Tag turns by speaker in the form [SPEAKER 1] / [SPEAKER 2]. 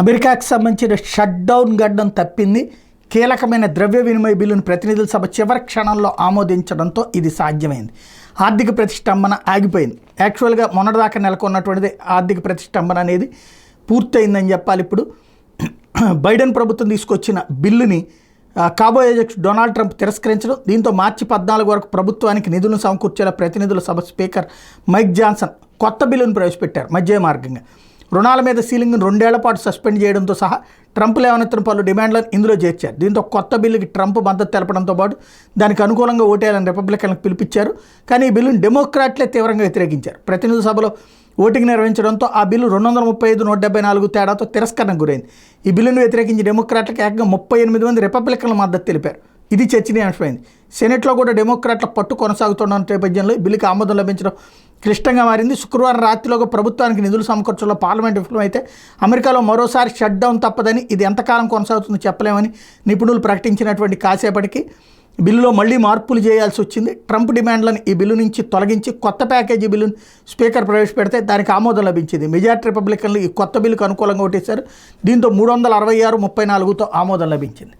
[SPEAKER 1] అమెరికాకు సంబంధించిన shut down గడ్డం తప్పింది. కీలకమైన ద్రవ్య వినిమయ బిల్లును ప్రతినిధుల సభ చివరి క్షణంలో ఆమోదించడంతో ఇది సాధ్యమైంది. ఆర్థిక ప్రతిష్టంభన ఆగిపోయింది. యాక్చువల్గా మొన్నటిదాకా నెలకొన్నటువంటిది ఆర్థిక ప్రతిష్టంభన అనేది పూర్తయిందని చెప్పాలి. ఇప్పుడు బైడెన్ ప్రభుత్వం తీసుకొచ్చిన బిల్లుని కాబోయే అధ్యక్షుడు డొనాల్డ్ ట్రంప్ తిరస్కరించడం, దీంతో మార్చి 14 వరకు ప్రభుత్వానికి నిధులను సమకూర్చేలా ప్రతినిధుల సభ స్పీకర్ మైక్ జాన్సన్ కొత్త బిల్లును ప్రవేశపెట్టారు. మధ్య మార్గంగా రుణాల మీద సీలింగ్ను 2 ఏళ్ల పాటు సస్పెండ్ చేయడంతో సహా ట్రంప్ లేవనెత్తిన పలు డిమాండ్లను ఇందులో చేర్చారు. దీంతో కొత్త బిల్లుకి ట్రంప్ మద్దతు తెలపడంతో పాటు దానికి అనుకూలంగా ఓటేయాలని రిపబ్లికన్లకు పిలిపించారు. కానీ ఈ బిల్లును డెమోక్రాట్లే తీవ్రంగా వ్యతిరేకించారు. ప్రతినిధుల సభలో ఓటింగ్ నిర్వహించడంతో ఆ బిల్లు 235-174 తేడాతో తిరస్కరణకు గురైంది. ఈ బిల్లును వ్యతిరేకించి డెమోక్రాట్లకు ఏకంగా 38 మంది రిపబ్లికన్ల మద్దతు తెలిపారు. ఇది చర్చనీయాంశమైంది. సెనెట్లో కూడా డెమోక్రాట్ల పట్టు కొనసాగుతున్న నేపథ్యంలో ఈ బిల్లుకి ఆమోదం లభించడం క్లిష్టంగా మారింది. శుక్రవారం రాత్రిలోగా ప్రభుత్వానికి నిధులు సమకూర్చడంలో పార్లమెంట్ విఫలమైతే అమెరికాలో మరోసారి షట్ డౌన్ తప్పదని, ఇది ఎంతకాలం కొనసాగుతుందో చెప్పలేమని నిపుణులు ప్రకటించినటువంటి కాసేపటికి బిల్లులో మళ్లీ మార్పులు చేయాల్సి వచ్చింది. ట్రంప్ డిమాండ్లను ఈ బిల్లు నుంచి తొలగించి కొత్త ప్యాకేజీ బిల్లును స్పీకర్ ప్రవేశపెడితే దానికి ఆమోదం లభించింది. మెజార్టీ రిపబ్లికన్లు ఈ కొత్త బిల్లుకు అనుకూలంగా ఓటేశారు. దీంతో 366-34తో ఆమోదం లభించింది.